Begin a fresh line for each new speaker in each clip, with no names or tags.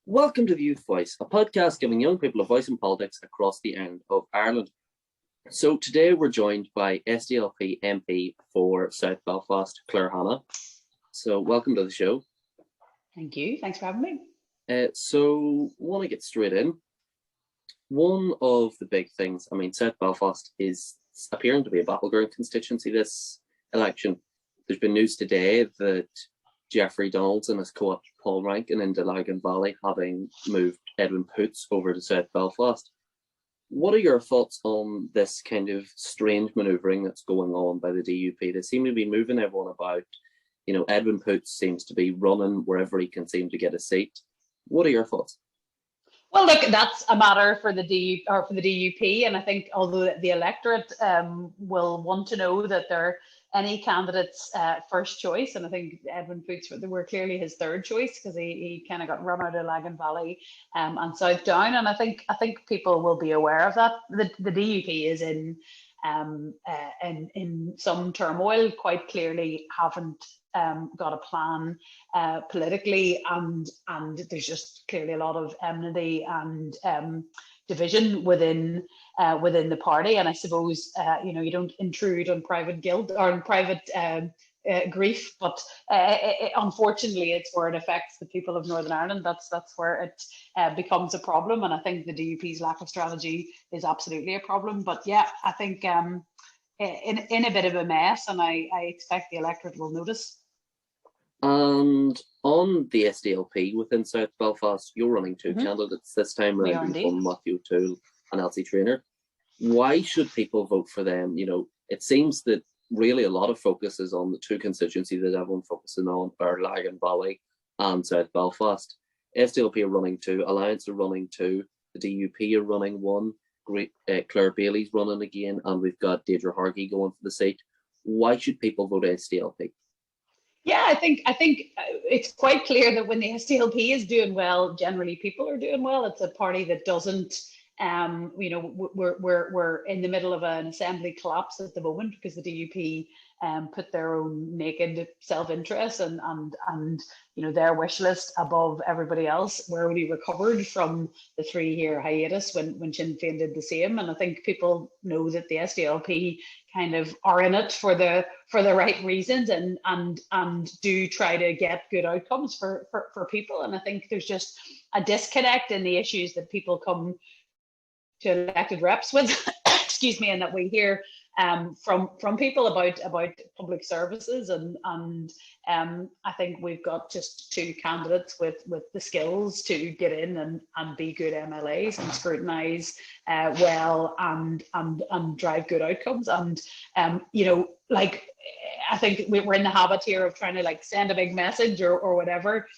Welcome to the Youth Voice, a podcast giving young people a voice in politics across the island of Ireland. So today we're joined by SDLP MP for South Belfast, Claire Hanna. So welcome to the show.
Thank you. Thanks for having me.
So I want to get straight in. One of the big things, South Belfast is appearing to be a battleground constituency this election. There's been news today that Jeffrey Donaldson has co-opted Paul Rankin into Lagan Valley, having moved Edwin Poots over to South Belfast. What are your thoughts on this kind of strange manoeuvring that's going on by the DUP? They seem to be moving everyone about. You know, Edwin Poots seems to be running wherever he can seem to get a seat. What are your thoughts?
Well, look, that's a matter for the DUP, and I think although the electorate will want to know that they're any candidate's first choice, and I think Edwin Poots were clearly his third choice because he kind of got run out of Lagan Valley and South Down, and I think people will be aware of that. The DUP is in some turmoil, quite clearly haven't got a plan politically, and there's just clearly a lot of enmity and division within the party. And I suppose you don't intrude on private guilt or on private grief, but unfortunately it's where it affects the people of Northern Ireland. That's where it becomes a problem, and I think the DUP's lack of strategy is absolutely a problem. But yeah, I think in a bit of a mess, and I expect the electorate will notice.
And on the SDLP within South Belfast, you're running two candidates this time around, from Matthew O'Toole and Elsie Traynor. Why should people vote for them? You know, it seems that really a lot of focus is on the two constituencies that everyone focusing on are Lagan Valley and South Belfast. SDLP are running two, Alliance are running two, the DUP are running one, Claire Bailey's running again, and we've got Deirdre Hargey going for the seat. Why should people vote SDLP?
Yeah, I think it's quite clear that when the SDLP is doing well, generally people are doing well. It's a party that doesn't, we're in the middle of an assembly collapse at the moment because the DUP put their own naked self-interest and their wish list above everybody else. We're only recovered from the 3-year hiatus when Sinn Féin did the same, and I think people know that the SDLP kind of are in it for the right reasons and do try to get good outcomes for people. And I think there's just a disconnect in the issues that people come to elected reps with, excuse me, and that we hear from people about public services, and I think we've got just two candidates with the skills to get in and be good MLAs and scrutinise well and drive good outcomes. And I think we're in the habit here of trying to send a big message or whatever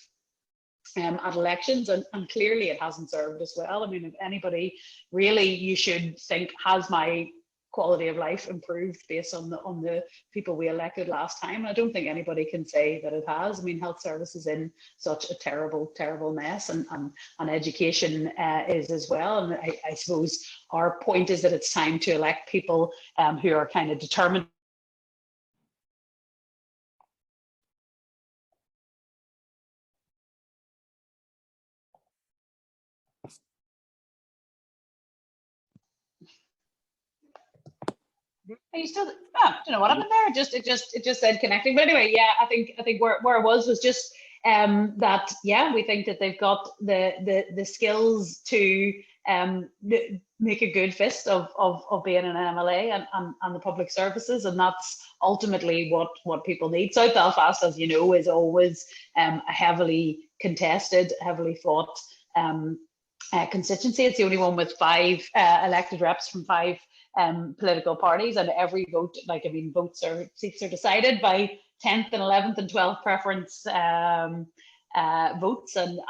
at elections, and clearly it hasn't served us well. I mean, if anybody really, you should think, has my quality of life improved based on the people we elected last time? I don't think anybody can say that it has. I mean, health service is in such a terrible mess, and education is as well. And I suppose our point is that it's time to elect people who are kind of determined. Are you still? I don't know what happened there. It just said connecting. But anyway, yeah, I think where I was just that, yeah, we think that they've got the skills to make a good fist of being an MLA and the public services, and that's ultimately what people need. South Belfast, as you know, is always a heavily contested, heavily fought constituency. It's the only one with 5 elected reps from 5 political parties, and every vote, seats are decided by 10th and 11th and 12th preference votes, and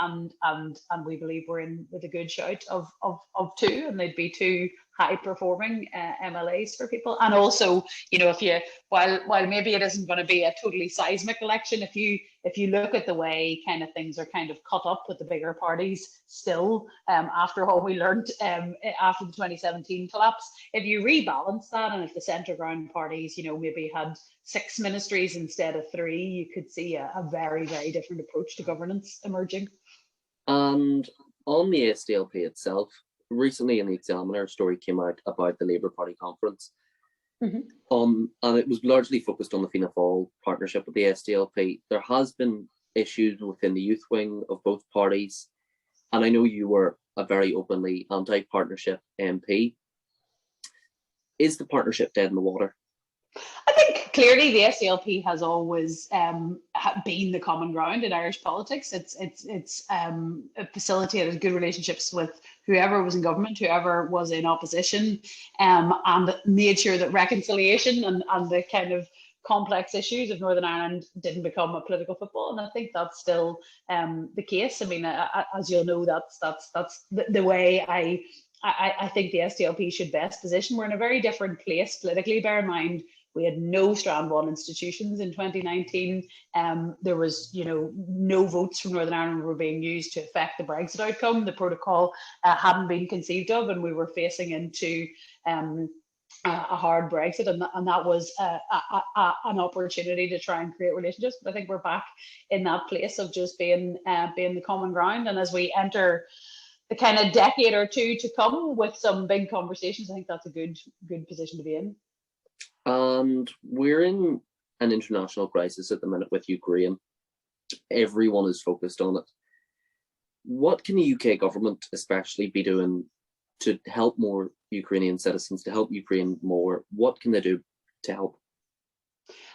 we believe we're in with a good shout of 2, and they'd be 2 high performing MLAs for people. And also, if you, while maybe it isn't going to be a totally seismic election, if you look at the way kind of things are kind of cut up with the bigger parties still, after all we learned after the 2017 collapse, if you rebalance that, and if the centre ground parties, maybe had 6 ministries instead of 3, you could see a very, very different approach to governance emerging.
And on the SDLP itself, recently in the Examiner, a story came out about the Labour Party conference. And it was largely focused on the Fianna Fáil partnership with the SDLP. There has been issues within the youth wing of both parties, and I know you were a very openly anti-partnership MP. Is the partnership dead in the water?
I think clearly the SDLP has always been the common ground in Irish politics. It's facilitated good relationships with whoever was in government, whoever was in opposition, and made sure that reconciliation and the kind of complex issues of Northern Ireland didn't become a political football. And I think that's still the case. I mean, as you'll know, that's the way I think the SDLP should best position. We're in a very different place politically. Bear in mind, we had no Strand 1 institutions in 2019. There was, no votes from Northern Ireland were being used to affect the Brexit outcome. The protocol hadn't been conceived of, and we were facing into a hard Brexit, and that was an opportunity to try and create relationships. But I think we're back in that place of just being the common ground. And as we enter the kind of decade or two to come with some big conversations, I think that's a good position to be in.
And we're in an international crisis at the minute with Ukraine. Everyone is focused on it. What can the UK government especially be doing to help more Ukrainian citizens, to help Ukraine more? What can they do to help?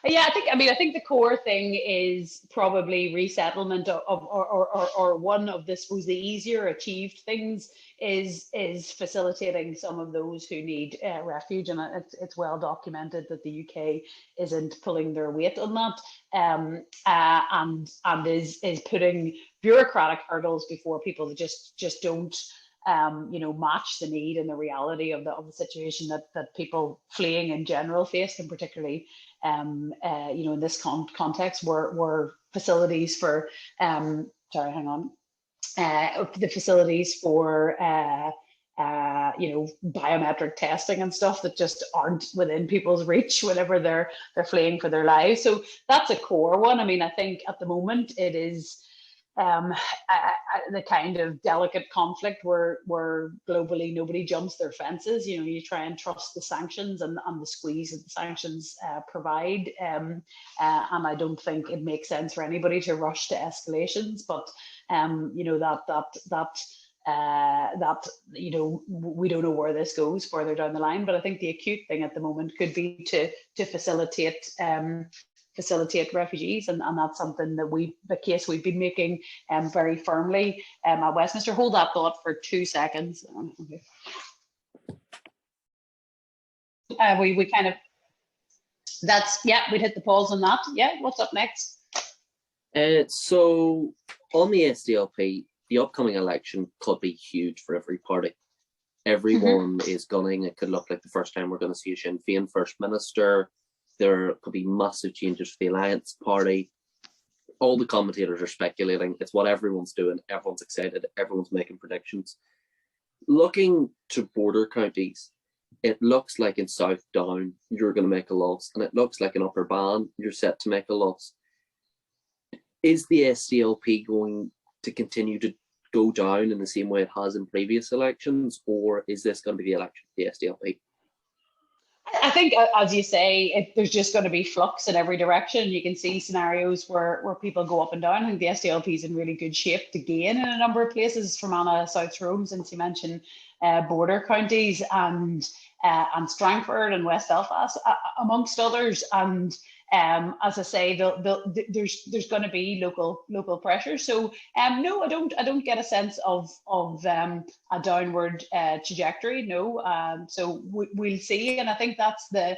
Yeah, I think the core thing is probably resettlement or one of the easier achieved things is facilitating some of those who need refuge, and it's well documented that the UK isn't pulling their weight on that, and is putting bureaucratic hurdles before people that just don't match the need and the reality of the situation that people fleeing in general face, and particularly in this context were facilities for the facilities for biometric testing and stuff that just aren't within people's reach whenever they're fleeing for their lives. So that's a core one. I mean, I think at the moment it is the kind of delicate conflict where globally nobody jumps their fences. You try and trust the sanctions and the squeeze that the sanctions provide, and I don't think it makes sense for anybody to rush to escalations. But we don't know where this goes further down the line. But I think the acute thing at the moment could be to facilitate refugees, and that's something that we've been making very firmly at Westminster. Hold that thought for 2 seconds. Okay. We kind of we'd hit the pause on that. Yeah, what's up next?
So on the SDLP, the upcoming election could be huge for every party. Everyone is gunning. It could look like the first time we're going to see a Sinn Féin First Minister. There could be massive changes for the Alliance Party. All the commentators are speculating. It's what everyone's doing. Everyone's excited. Everyone's making predictions. Looking to border counties, it looks like in South Down, you're going to make a loss. And it looks like in Upper Bann, you're set to make a loss. Is the SDLP going to continue to go down in the same way it has in previous elections? Or is this going to be the election for the SDLP?
I think, as you say, there's just going to be flux in every direction. You can see scenarios where people go up and down. I think the SDLP is in really good shape to gain in a number of places. Fermanagh, South Tyrone, since you mentioned border counties, and Strangford and West Belfast, amongst others. And as I say, there's going to be local pressure. So no, I don't get a sense of a downward trajectory. No, so we'll see, and I think that's the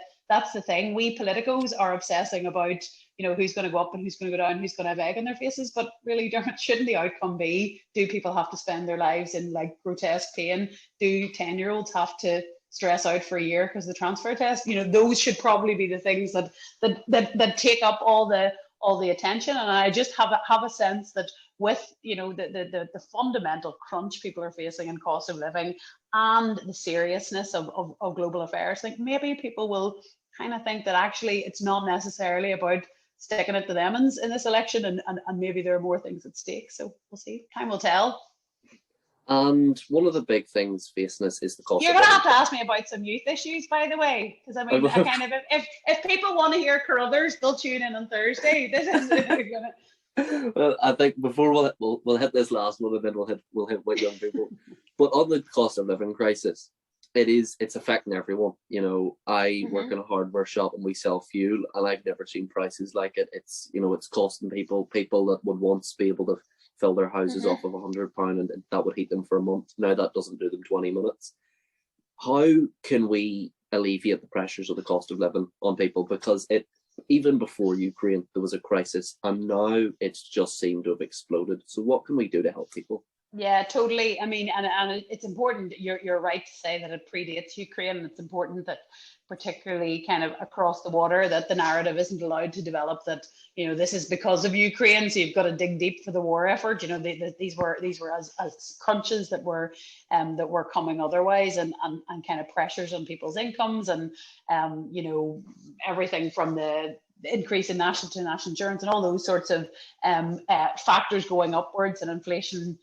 thing. We politicos are obsessing about who's going to go up and who's going to go down, who's going to have egg on their faces. But really, Dermot, shouldn't the outcome be, do people have to spend their lives in like grotesque pain? Do 10-year-olds have to stress out for a year because the transfer test? Those should probably be the things that take up all the attention. And I just have a sense that with the fundamental crunch people are facing in cost of living and the seriousness of global affairs, I think maybe people will kind of think that actually it's not necessarily about sticking it to them in this election, and maybe there are more things at stake. So we'll see. Time will tell.
And one of the big things facing us is the cost.
You're going to have to ask me about some youth issues, by the way, because I mean, I kind of, if people want to hear Carruthers, they'll tune in on Thursday. This is gonna.
Well, I think before we'll hit this last one, and then we'll hit with young people. But on the cost of living crisis, it's affecting everyone. You know, I work in a hardware shop and we sell fuel, and I've never seen prices like it. It's, you know, it's costing people that would once be able to fill their houses off of £100, and that would heat them for a month. Now that doesn't do them 20 minutes. How can we alleviate the pressures of the cost of living on people? Because even before Ukraine, there was a crisis, and now it's just seemed to have exploded. So what can we do to help people?
Yeah, totally. I mean, and it's important. You're right to say that it predates Ukraine, and it's important that, particularly kind of across the water, that the narrative isn't allowed to develop that, you know, this is because of Ukraine, so you've got to dig deep for the war effort. You know, these were as crunches that were coming otherwise, and kind of pressures on people's incomes, and you know, everything from the increase in national insurance and all those sorts of factors going upwards, and inflation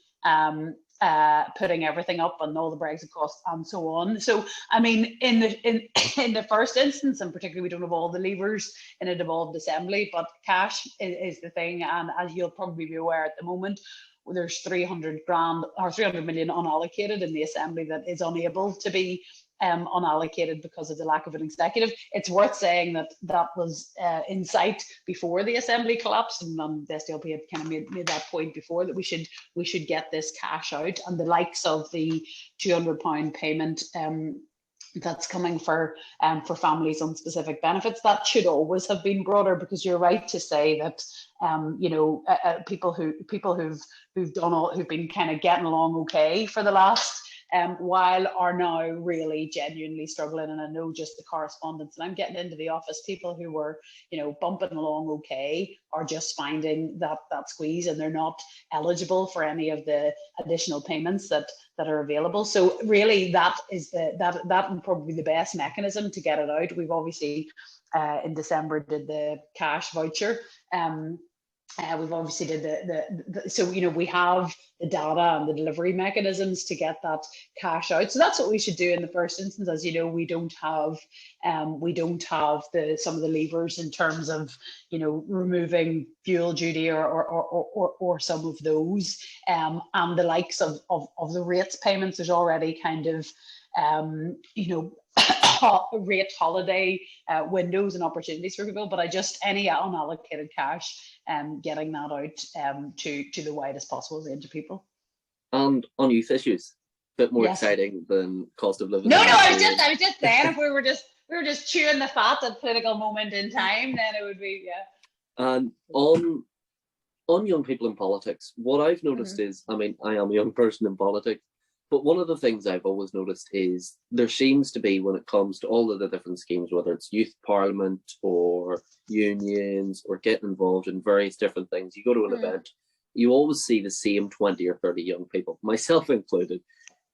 putting everything up, and all the Brexit costs and so on. So I mean, in the first instance, and particularly, we don't have all the levers in a devolved assembly, but cash is the thing. And as you'll probably be aware, at the moment, there's 300 million unallocated in the assembly that is unable to be unallocated because of the lack of an executive. It's worth saying that was in sight before the assembly collapsed, and the SDLP had kind of made that point before, that we should get this cash out, and the likes of the £200 payment that's coming for families on specific benefits, that should always have been broader, because you're right to say that you know, people who've been kind of getting along okay for the last while are now really genuinely struggling. And I know just the correspondence, and I'm getting into the office, people who were, you know, bumping along okay are just finding that squeeze, and they're not eligible for any of the additional payments that are available. So really, that is that probably the best mechanism to get it out. We've obviously in December did the cash voucher. We've obviously did so, you know, we have the data and the delivery mechanisms to get that cash out. So that's what we should do in the first instance. As you know, we don't have some of the levers in terms of, you know, removing fuel duty or some of those, and the likes of the rates payments. There's already kind of you know, rate holiday windows and opportunities for people, but any unallocated cash, getting that out to the widest possible range of people.
And on youth issues, a bit more exciting than cost of living.
No, I was just saying, if we were just chewing the fat at political moment in time, then it would be, yeah.
And on young people in politics, what I've noticed is, I mean, I am a young person in politics, but one of the things I've always noticed is there seems to be, when it comes to all of the different schemes, whether it's youth parliament or unions or getting involved in various different things, you go to an event, you always see the same 20 or 30 young people, myself included.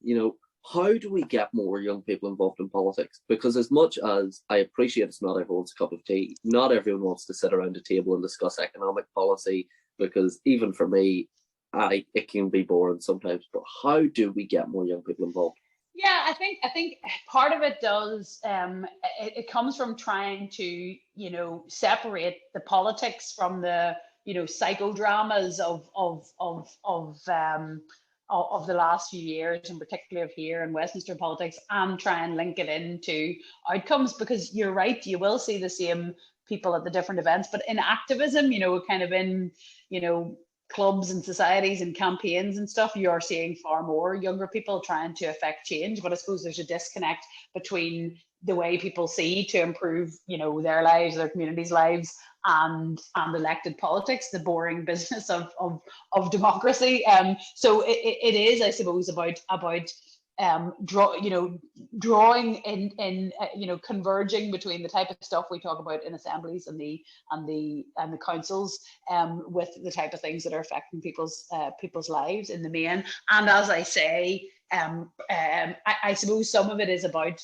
You know, how do we get more young people involved in politics? Because as much as I appreciate it's not everyone's cup of tea, not everyone wants to sit around a table and discuss economic policy, because even for me, it can be boring sometimes. But how do we get more young people involved?
Yeah, I think part of it does. It comes from trying to, you know, separate the politics from the, you know, psychodramas of the last few years, and particularly of here in Westminster politics, and try and link it into outcomes. Because you're right, you will see the same people at the different events, but in activism, you know, kind of in, you know, clubs and societies and campaigns and stuff, you are seeing far more younger people trying to affect change. But I suppose there's a disconnect between the way people see to improve, you know, their lives, their communities' lives, and elected politics, the boring business of democracy. So it is, I suppose, about drawing in you know, converging between the type of stuff we talk about in assemblies and the councils, with the type of things that are affecting people's lives in the main. And as I say, I suppose some of it is about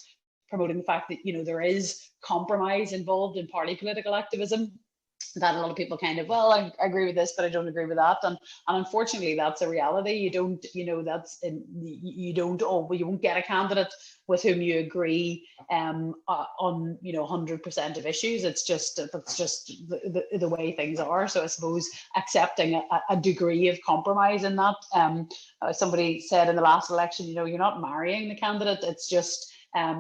promoting the fact that, you know, there is compromise involved in party political activism. that a lot of people kind of, well, I agree with this, but I don't agree with that, and unfortunately that's a reality. You don't, you know, you won't get a candidate with whom you agree on, you know, 100% of issues. That's just the way things are. So I suppose accepting a degree of compromise in that. Somebody said in the last election, you know, you're not marrying the candidate. It's just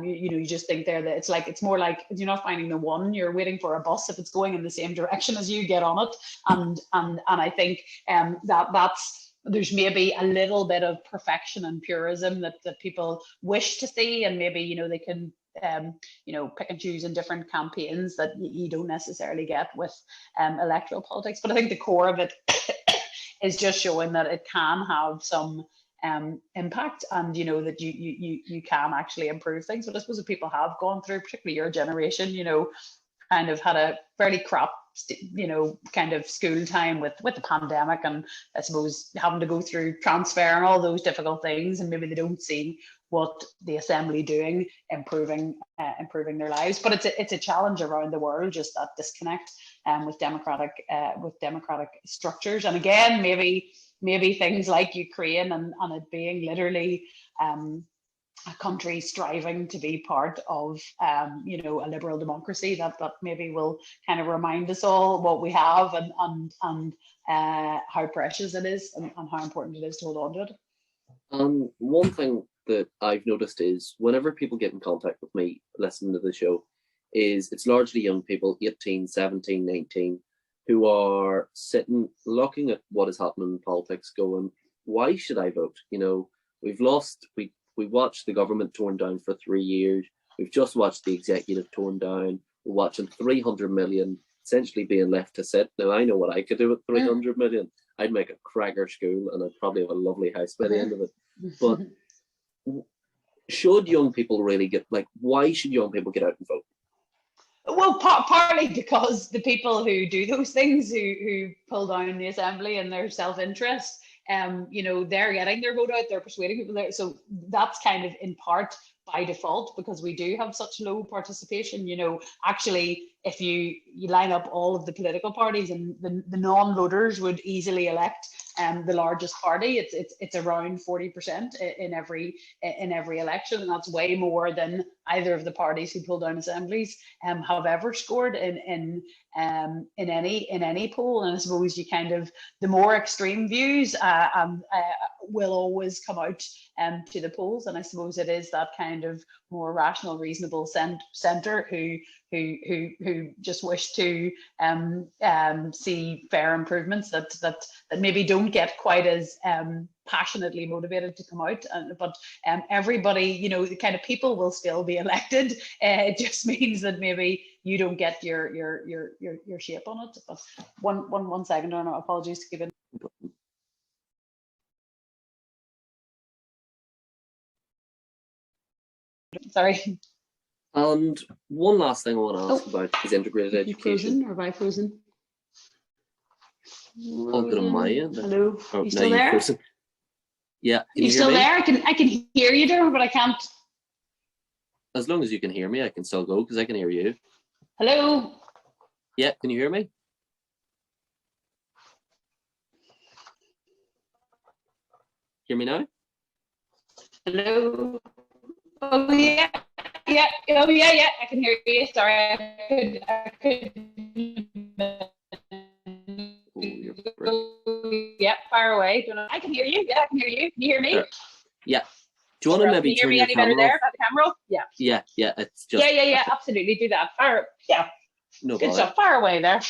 you just think there that it's more like you're not finding the one, you're waiting for a bus. If it's going in the same direction as you, get on it. And I think that's there's maybe a little bit of perfection and purism that people wish to see, and maybe, you know, they can pick and choose in different campaigns that you don't necessarily get with electoral politics. But I think the core of it is just showing that it can have some impact, and you know that you can actually improve things. But I suppose that people have gone through, particularly your generation, you know, kind of had a fairly crap, you know, kind of school time with the pandemic, and I suppose having to go through transfer and all those difficult things, and maybe they don't see what the Assembly doing, improving their lives. But it's a challenge around the world, just that disconnect with democratic structures. And again, maybe things like Ukraine and it being literally a country striving to be part of you know, a liberal democracy, that maybe will kind of remind us all what we have, and how precious it is, and how important it is to hold on to it.
One thing that I've noticed is whenever people get in contact with me listening to the show, is it's largely young people, 18, 17, 19, who are sitting looking at what is happening in politics going, why should I vote? You know, we've lost, we watched the government torn down for 3 years. We've just watched the executive torn down. We're watching 300 million essentially being left to sit. Now, I know what I could do with 300 million. I'd make a cracker school, and I'd probably have a lovely house by the end of it. But should young people really get, like, why should young people get out and vote?
Well, partly because the people who do those things, who pull down the Assembly in their self-interest, you know, they're getting their vote out, they're persuading people there. So that's kind of in part by default, because we do have such low participation. You know, actually, if you line up all of the political parties, and the non-voters would easily elect the largest party, it's around 40% in every election, and that's way more than either of the parties who pull down assemblies have ever scored in any poll. And I suppose you kind of, the more extreme views will always come out to the polls, and I suppose it is that kind of more rational, reasonable centre who just wish to see fair improvements that maybe don't get quite as passionately motivated to come out. But everybody, you know, the kind of people will still be elected. It just means that maybe you don't get your shape on it. But one second, or no, apologies to give in. Sorry.
And one last thing I want to ask about is integrated education.
Frozen, or have I frozen?
All good on my end.
Hello.
Oh,
you still there?
Frozen. Yeah.
You still there? I can hear you, Dermot, but I can't.
As long as you can hear me, I can still go, because I can hear you.
Hello.
Yeah, can you hear me? Hear me now?
Hello. Oh yeah. Yeah. Oh yeah. I can hear you. Sorry, I could. Yeah, fire away. I can hear you. Yeah, I can hear you. Can you hear me?
Yeah. Do you want to maybe turn your camera
there?
off?
By the camera off? Yeah.
Yeah. It's just.
Yeah. Absolutely, do that. Fire. Yeah.
No
good
bother.
stuff. Fire away there.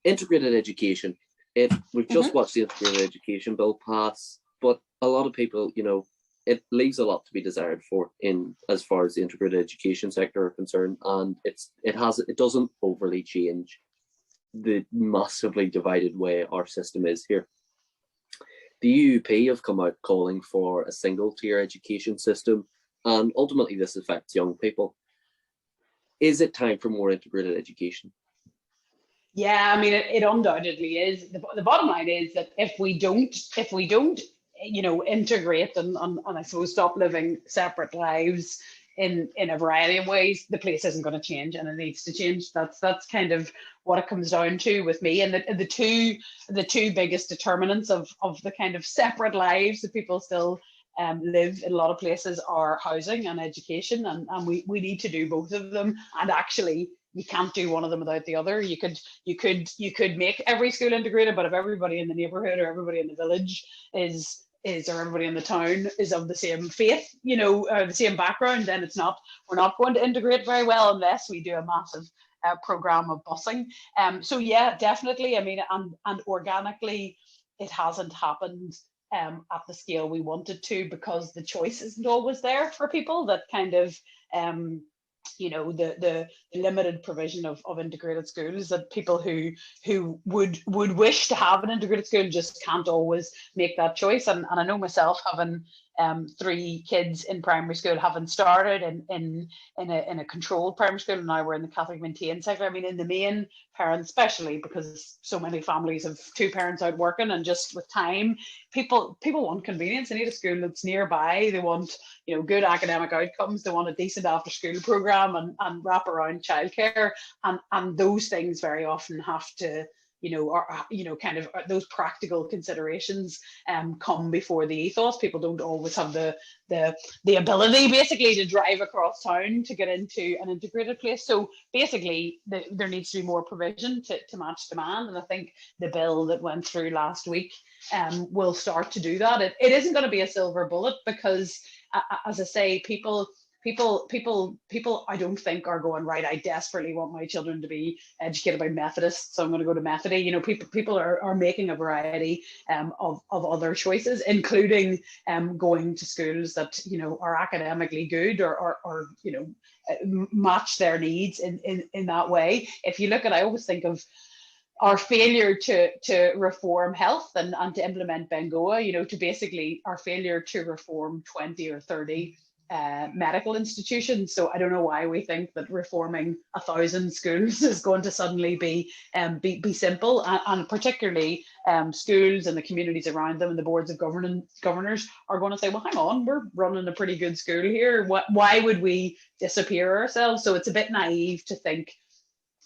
Integrated education. We've just watched the integrated education bill pass, but a lot of people, you know, it leaves a lot to be desired for in as far as the integrated education sector are concerned, and it doesn't overly change the massively divided way our system is here. The UUP have come out calling for a single tier education system, and ultimately this affects young people. Is it time for more integrated education?
Yeah, I mean, it undoubtedly is. The bottom line is that if we don't, you know, integrate and I suppose stop living separate lives, in a variety of ways, the place isn't going to change, and it needs to change. That's kind of what it comes down to with me. And the two biggest determinants of the kind of separate lives that people still live in a lot of places are housing and education, and we need to do both of them. And actually, you can't do one of them without the other. You could make every school integrated, but if everybody in the neighbourhood or everybody in the village is or everybody in the town is of the same faith, or the same background, then we're not going to integrate very well unless we do a massive program of busing. So yeah, definitely. I mean, and organically, it hasn't happened at the scale we wanted to, because the choice isn't always there for people. That kind of the limited provision of integrated schools, that people who would wish to have an integrated school just can't always make that choice. And I know myself, having 3 kids in primary school, having started in a controlled primary school, and now we're in the Catholic maintained sector. I mean, in the main, parents, especially because so many families have 2 parents out working, and just with time, people want convenience. They need a school that's nearby. They want good academic outcomes. They want a decent after school program and wrap around childcare, and those things very often have to kind of those practical considerations come before the ethos. People don't always have the ability basically to drive across town to get into an integrated place. So basically there needs to be more provision to match demand, and I think the bill that went through last week will start to do that. It isn't going to be a silver bullet, because as I say, people I don't think are going, right, I desperately want my children to be educated by Methodists, so I'm going to go to Methody. People are making a variety of other choices, including going to schools that are academically good or match their needs in that way. If you look at, I always think of our failure to reform health and to implement Bengoa, to basically our failure to reform 20 or 30 medical institutions. So I don't know why we think that reforming 1,000 schools is going to suddenly be simple, and particularly schools and the communities around them and the boards of governors are going to say, well, hang on, we're running a pretty good school here. Why would we disappear ourselves? So it's a bit naive to think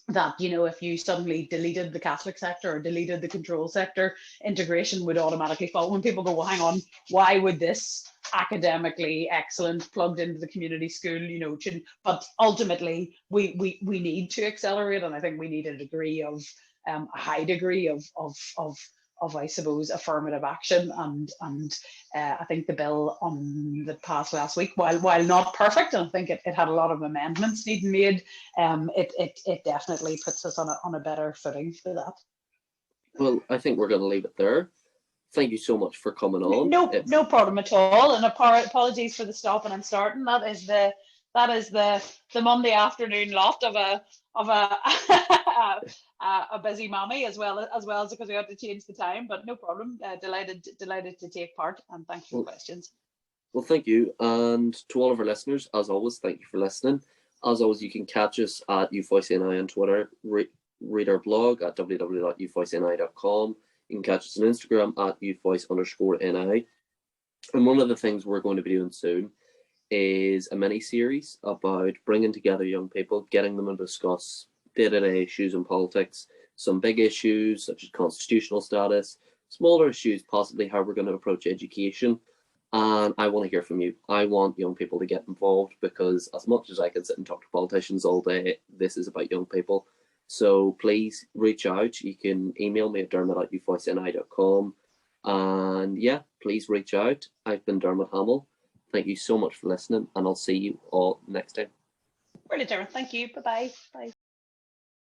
that if you suddenly deleted the Catholic sector or deleted the control sector, integration would automatically follow. When people go, well, hang on, why would this academically excellent plugged into the community school, but ultimately we need to accelerate, and I think we need a degree of a high degree of I suppose affirmative action, and I think the bill that passed last week, while not perfect, and I think it had a lot of amendments needing made, it definitely puts us on a better footing for that.
Well, I think we're going to leave it there. Thank you so much for coming on.
No problem at all, and apologies for the stopping and starting. That is the Monday afternoon lot of a busy mommy, as well as because we had to change the time, but no problem. Delighted to take part, and thank you for questions.
Well, thank you, and to all of our listeners, as always, thank you for listening. As always, you can catch us at YouVoiceNI on Twitter, read our blog at www.youvoiceni.com. You can catch us on Instagram at youvoice_NI. And one of the things we're going to be doing soon is a mini series about bringing together young people, getting them to discuss day-to-day issues in politics, some big issues such as constitutional status, smaller issues, possibly how we're going to approach education. And I want to hear from you. I want young people to get involved, because as much as I can sit and talk to politicians all day, this is about young people. So please reach out. You can email me at dermot@youvoiceni.com. And yeah, please reach out. I've been Dermot Hamill. Thank you so much for listening, and I'll see you all next time.
Brilliant, Dermot. Thank you. Bye-bye. Bye.